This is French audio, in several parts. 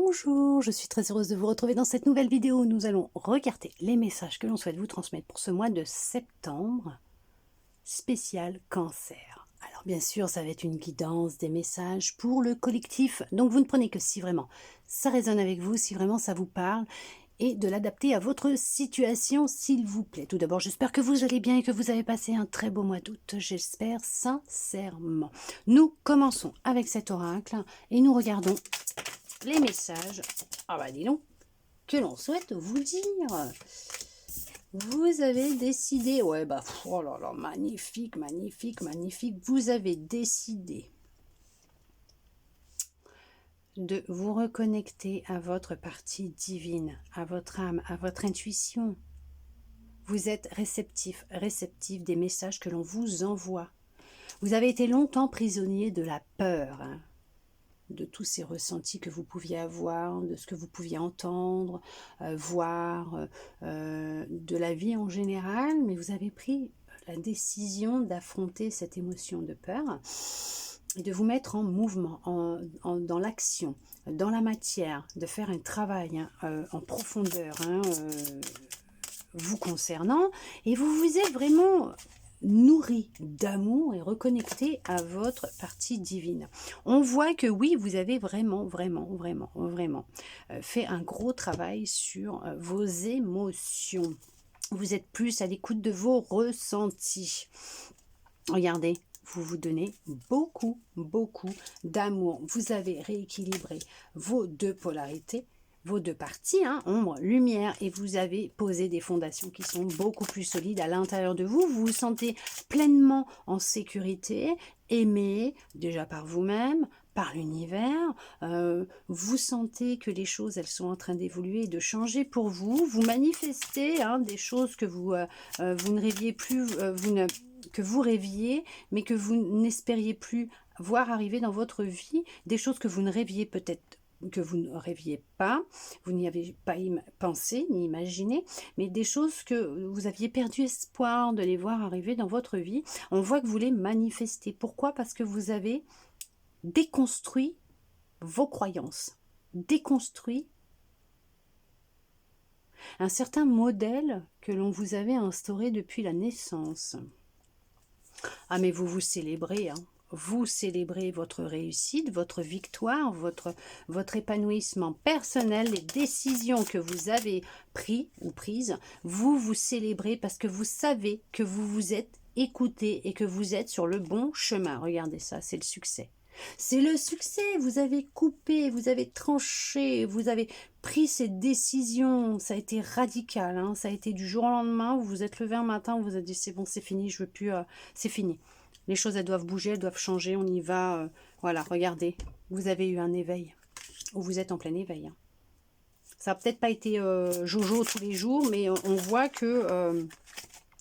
Bonjour, je suis très heureuse de vous retrouver dans cette nouvelle vidéo où nous allons regarder les messages que l'on souhaite vous transmettre pour ce mois de septembre, spécial cancer. Alors bien sûr, ça va être une guidance des messages pour le collectif, donc vous ne prenez que si vraiment ça résonne avec vous, si vraiment ça vous parle, et de l'adapter à votre situation, s'il vous plaît. Tout d'abord, j'espère que vous allez bien et que vous avez passé un très beau mois d'août, j'espère sincèrement. Nous commençons avec cet oracle et nous regardons les messages, dis donc, que l'on souhaite vous dire. Vous avez décidé, oh là là, magnifique, magnifique, magnifique, vous avez décidé de vous reconnecter à votre partie divine, à votre âme, à votre intuition. Vous êtes réceptif, réceptif des messages que l'on vous envoie. Vous avez été longtemps prisonnier de la peur, de tous ces ressentis que vous pouviez avoir, de ce que vous pouviez entendre, voir, de la vie en général, mais vous avez pris la décision d'affronter cette émotion de peur et de vous mettre en mouvement, dans l'action, dans la matière, de faire un travail en profondeur vous concernant, et vous vous êtes vraiment nourri d'amour et reconnecté à votre partie divine. On voit que oui, vous avez vraiment fait un gros travail sur vos émotions. Vous êtes plus à l'écoute de vos ressentis. Regardez, vous vous donnez beaucoup d'amour. Vous avez rééquilibré vos deux polarités, vos deux parties, ombre, lumière, et vous avez posé des fondations qui sont beaucoup plus solides à l'intérieur de vous. Vous vous sentez pleinement en sécurité, aimé déjà par vous-même, par l'univers. Vous sentez que les choses, elles sont en train d'évoluer et de changer pour vous. Vous manifestez des choses que vous ne rêviez plus, que vous rêviez, mais que vous n'espériez plus voir arriver dans votre vie, des choses que vous ne rêviez peut-être, que vous ne rêviez pas, vous n'y avez pas pensé ni imaginé, mais des choses que vous aviez perdu espoir de les voir arriver dans votre vie. On voit que vous les manifestez. Pourquoi? Parce que vous avez déconstruit vos croyances, déconstruit un certain modèle que l'on vous avait instauré depuis la naissance. Ah, mais vous vous célébrez, Vous célébrez votre réussite, votre victoire, votre épanouissement personnel, les décisions que vous avez prises. Vous vous célébrez parce que vous savez que vous vous êtes écouté et que vous êtes sur le bon chemin. Regardez ça, c'est le succès. C'est le succès, vous avez coupé, vous avez tranché, vous avez pris cette décision, ça a été radical, ça a été du jour au lendemain, vous vous êtes levé un matin, vous vous êtes dit c'est bon, c'est fini, je veux plus, c'est fini. Les choses, elles doivent bouger, elles doivent changer, on y va, voilà, regardez, vous avez eu un éveil, ou vous êtes en plein éveil. Ça n'a peut-être pas été Jojo tous les jours, mais on voit que,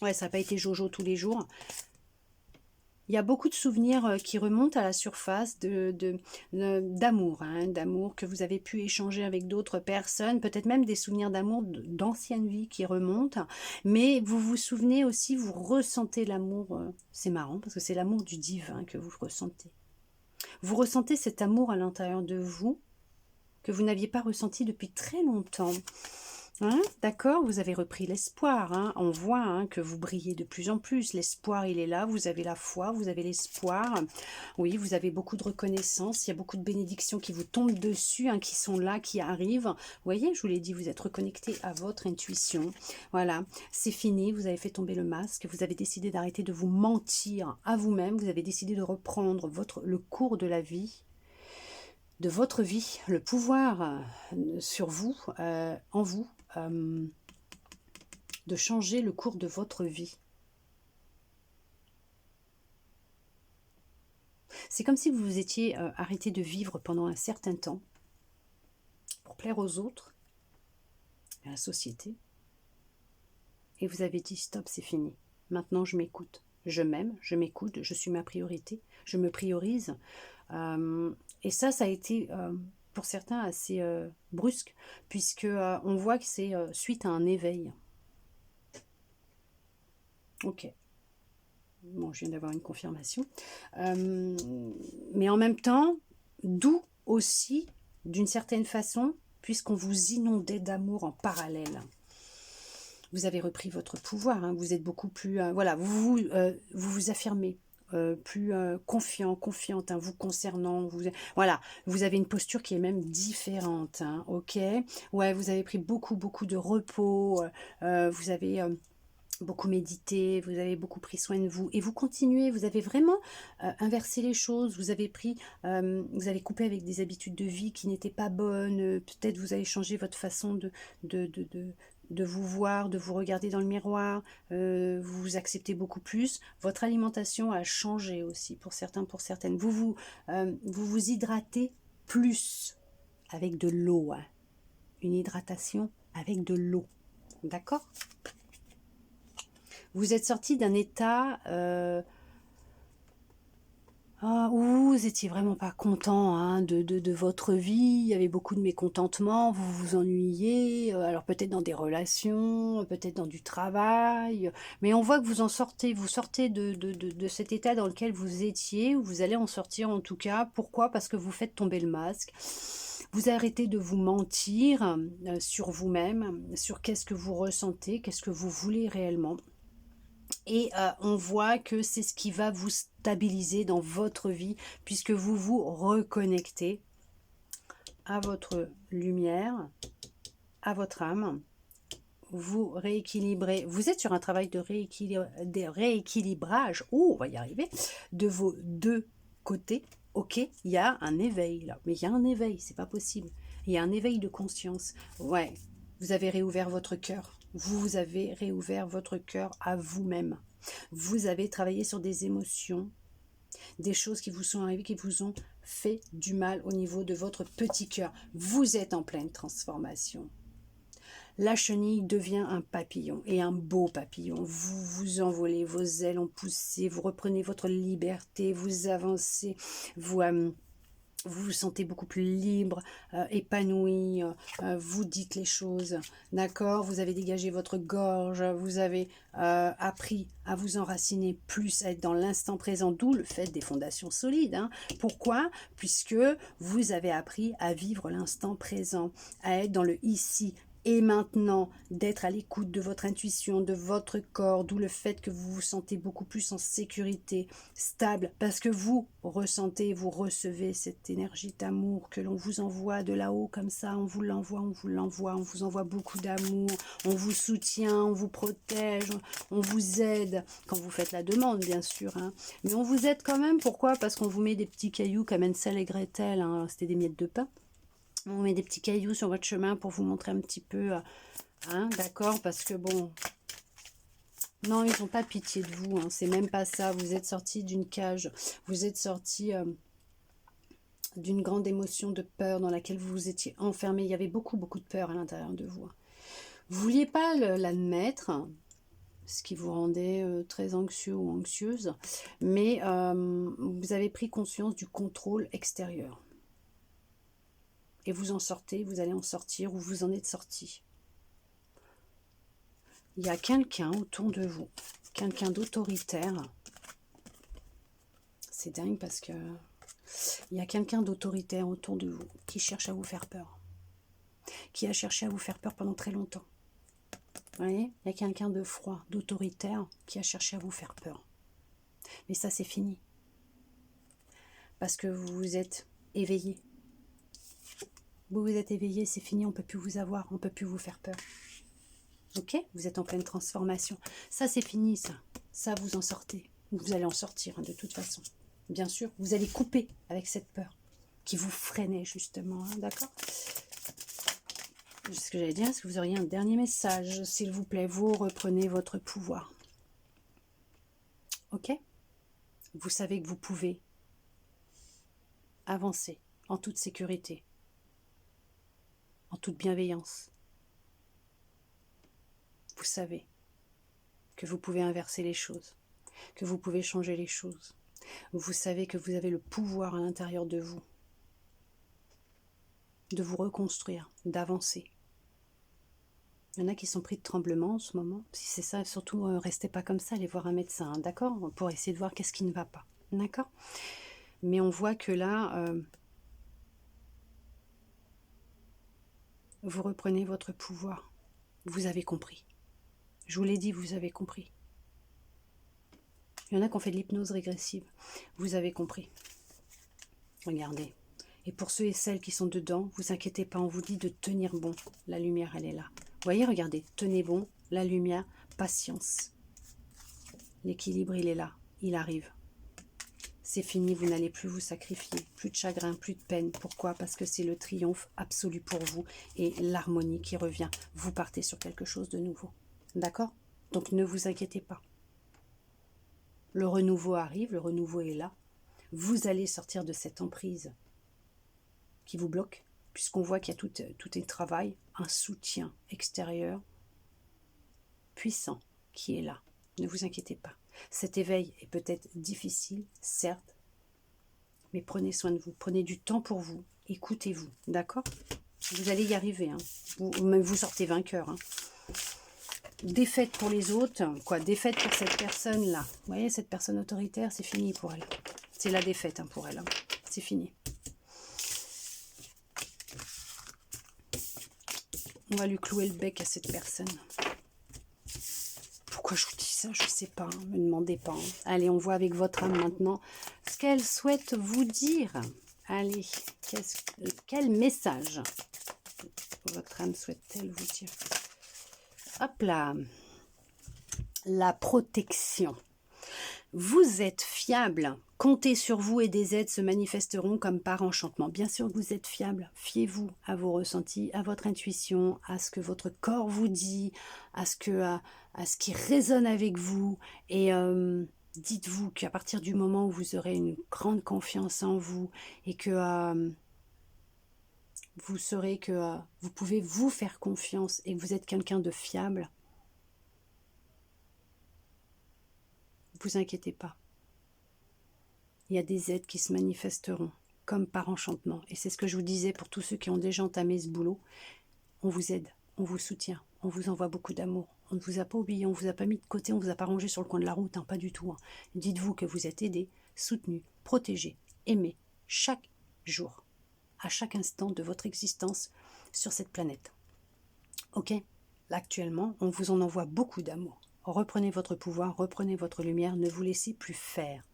ça n'a pas été Jojo tous les jours. Il y a beaucoup de souvenirs qui remontent à la surface d'amour, d'amour que vous avez pu échanger avec d'autres personnes, peut-être même des souvenirs d'amour d'ancienne vie qui remontent, mais vous vous souvenez aussi, vous ressentez l'amour, c'est marrant parce que c'est l'amour du divin que vous ressentez. Vous ressentez cet amour à l'intérieur de vous que vous n'aviez pas ressenti depuis très longtemps. D'accord, vous avez repris l'espoir, on voit que vous brillez de plus en plus, l'espoir il est là, vous avez la foi, vous avez l'espoir, oui, vous avez beaucoup de reconnaissance, il y a beaucoup de bénédictions qui vous tombent dessus, qui sont là, qui arrivent, vous voyez, je vous l'ai dit, vous êtes reconnecté à votre intuition, voilà, c'est fini, vous avez fait tomber le masque, vous avez décidé d'arrêter de vous mentir à vous-même, vous avez décidé de reprendre le cours de la vie, de votre vie, le pouvoir sur vous, en vous, de changer le cours de votre vie. C'est comme si vous vous étiez arrêté de vivre pendant un certain temps pour plaire aux autres, à la société, et vous avez dit stop, c'est fini. Maintenant je m'écoute, je m'aime, je m'écoute, je suis ma priorité, je me priorise. Et ça a été pour certains assez brusque, puisque on voit que c'est suite à un éveil. Ok. Bon, je viens d'avoir une confirmation. Mais en même temps, d'où aussi d'une certaine façon, puisqu'on vous inondait d'amour en parallèle. Vous avez repris votre pouvoir, hein, vous êtes beaucoup plus... voilà, vous affirmez. Plus confiant, confiante, hein, vous concernant, voilà, vous avez une posture qui est même différente, hein, ok, ouais, vous avez pris beaucoup de repos, vous avez beaucoup médité, vous avez beaucoup pris soin de vous, et vous continuez, vous avez vraiment inversé les choses, vous avez coupé avec des habitudes de vie qui n'étaient pas bonnes, peut-être vous avez changé votre façon de, de, de, de vous voir, de vous regarder dans le miroir, vous vous acceptez beaucoup plus, votre alimentation a changé aussi pour certains, pour certaines, vous hydratez plus avec de l'eau, hein. Une hydratation avec de l'eau, d'accord? Vous êtes sorti d'un état où vous étiez vraiment pas content, hein, de votre vie, il y avait beaucoup de mécontentement, vous vous ennuyiez, alors peut-être dans des relations, peut-être dans du travail, mais on voit que vous sortez de cet état dans lequel vous étiez, ou vous allez en sortir en tout cas. Pourquoi? Parce que vous faites tomber le masque. Vous arrêtez de vous mentir sur vous-même, sur qu'est-ce que vous ressentez, qu'est-ce que vous voulez réellement. Et on voit que c'est ce qui va vous stabiliser dans votre vie, puisque vous vous reconnectez à votre lumière, à votre âme. Vous rééquilibrez. Vous êtes sur un travail de rééquilibrage. Oh, on va y arriver. De vos deux côtés. Ok, il y a un éveil là. Mais il y a un éveil, c'est pas possible. Il y a un éveil de conscience. Ouais, vous avez réouvert votre cœur. Vous avez réouvert votre cœur à vous-même. Vous avez travaillé sur des émotions, des choses qui vous sont arrivées, qui vous ont fait du mal au niveau de votre petit cœur. Vous êtes en pleine transformation. La chenille devient un papillon, et un beau papillon. Vous vous envolez, vos ailes ont poussé, vous reprenez votre liberté, vous avancez, vous vous sentez beaucoup plus libre, épanoui, vous dites les choses, d'accord? Vous avez dégagé votre gorge, vous avez appris à vous enraciner plus, à être dans l'instant présent, d'où le fait des fondations solides, hein. Pourquoi? Puisque vous avez appris à vivre l'instant présent, à être dans le ici et maintenant, d'être à l'écoute de votre intuition, de votre corps, d'où le fait que vous vous sentez beaucoup plus en sécurité, stable, parce que vous ressentez, vous recevez cette énergie d'amour que l'on vous envoie de là-haut comme ça, on vous l'envoie, on vous envoie beaucoup d'amour, on vous soutient, on vous protège, on vous aide, quand vous faites la demande bien sûr, hein. Mais on vous aide quand même, pourquoi? Parce qu'on vous met des petits cailloux comme Hansel et Gretel, hein. C'était des miettes de pain. On met des petits cailloux sur votre chemin pour vous montrer un petit peu, hein, d'accord, parce que bon, non, ils n'ont pas pitié de vous, hein, c'est même pas ça, vous êtes sorti d'une cage, vous êtes sorti d'une grande émotion de peur dans laquelle vous vous étiez enfermé, il y avait beaucoup de peur à l'intérieur de vous. Vous ne vouliez pas l'admettre, ce qui vous rendait très anxieux ou anxieuse, mais vous avez pris conscience du contrôle extérieur. Et vous en sortez, vous allez en sortir, ou vous en êtes sorti. Il y a quelqu'un autour de vous, quelqu'un d'autoritaire. C'est dingue parce que il y a quelqu'un d'autoritaire autour de vous qui cherche à vous faire peur. Qui a cherché à vous faire peur pendant très longtemps. Vous voyez, il y a quelqu'un de froid, d'autoritaire qui a cherché à vous faire peur. Mais ça, c'est fini. Parce que vous vous êtes éveillé. Vous vous êtes éveillé, c'est fini, on ne peut plus vous avoir, on ne peut plus vous faire peur. Ok? Vous êtes en pleine transformation. Ça, c'est fini, ça. Ça, vous en sortez. Vous allez en sortir, hein, de toute façon. Bien sûr, vous allez couper avec cette peur qui vous freinait, justement. Hein, d'accord? Ce que j'allais dire, est-ce que vous auriez un dernier message? S'il vous plaît, vous reprenez votre pouvoir. Ok? Vous savez que vous pouvez avancer en toute sécurité, en toute bienveillance. Vous savez que vous pouvez inverser les choses, que vous pouvez changer les choses. Vous savez que vous avez le pouvoir à l'intérieur de vous de vous reconstruire, d'avancer. Il y en a qui sont pris de tremblements en ce moment. Si c'est ça, surtout, restez pas comme ça, allez voir un médecin, hein, d'accord? Pour essayer de voir qu'est-ce qui ne va pas, d'accord? Mais on voit que là, vous reprenez votre pouvoir. Vous avez compris. Je vous l'ai dit, vous avez compris. Il y en a qui ont fait de l'hypnose régressive. Vous avez compris. Regardez. Et pour ceux et celles qui sont dedans, vous inquiétez pas, on vous dit de tenir bon. La lumière, elle est là. Vous voyez, regardez, tenez bon, la lumière, patience. L'équilibre, il est là, il arrive. C'est fini, vous n'allez plus vous sacrifier, plus de chagrin, plus de peine. Pourquoi? Parce que c'est le triomphe absolu pour vous et l'harmonie qui revient. Vous partez sur quelque chose de nouveau. D'accord? Donc ne vous inquiétez pas. Le renouveau arrive, le renouveau est là. Vous allez sortir de cette emprise qui vous bloque, puisqu'on voit qu'il y a tout un travail, un soutien extérieur puissant qui est là. Ne vous inquiétez pas. Cet éveil est peut-être difficile, certes, mais prenez soin de vous, prenez du temps pour vous, écoutez-vous, d'accord? Vous allez y arriver, hein. Vous sortez vainqueur. Hein. Défaite pour les autres, quoi, défaite pour cette personne-là. Vous voyez, cette personne autoritaire, c'est fini pour elle. C'est la défaite hein, pour elle, hein. C'est fini. On va lui clouer le bec à cette personne. Pourquoi je vous dis ça? Je ne sais pas, ne me demandez pas. Hein. Allez, on voit avec votre âme maintenant ce qu'elle souhaite vous dire. Allez, quel message votre âme souhaite-t-elle vous dire? Hop là, la protection. Vous êtes fiable, comptez sur vous et des aides se manifesteront comme par enchantement. Bien sûr que vous êtes fiable, fiez-vous à vos ressentis, à votre intuition, à ce que votre corps vous dit, à ce qui résonne avec vous. Et dites-vous qu'à partir du moment où vous aurez une grande confiance en vous et que vous saurez que vous pouvez vous faire confiance et que vous êtes quelqu'un de fiable, ne vous inquiétez pas. Il y a des aides qui se manifesteront comme par enchantement. Et c'est ce que je vous disais pour tous ceux qui ont déjà entamé ce boulot. On vous aide, on vous soutient, on vous envoie beaucoup d'amour. On ne vous a pas oublié, on ne vous a pas mis de côté, on ne vous a pas rangé sur le coin de la route, hein, pas du tout. Hein. Dites-vous que vous êtes aidé, soutenu, protégé, aimé chaque jour, à chaque instant de votre existence sur cette planète. Ok? Là, actuellement, on vous en envoie beaucoup d'amour. Reprenez votre pouvoir, reprenez votre lumière, ne vous laissez plus faire.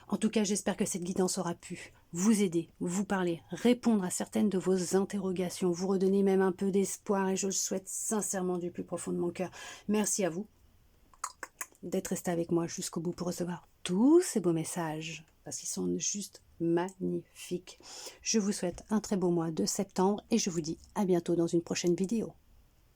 En tout cas, j'espère que cette guidance aura pu vous aider, vous parler, répondre à certaines de vos interrogations, vous redonner même un peu d'espoir et je le souhaite sincèrement du plus profond de mon cœur. Merci à vous d'être resté avec moi jusqu'au bout pour recevoir tous ces beaux messages parce qu'ils sont juste magnifiques. Je vous souhaite un très beau mois de septembre et je vous dis à bientôt dans une prochaine vidéo.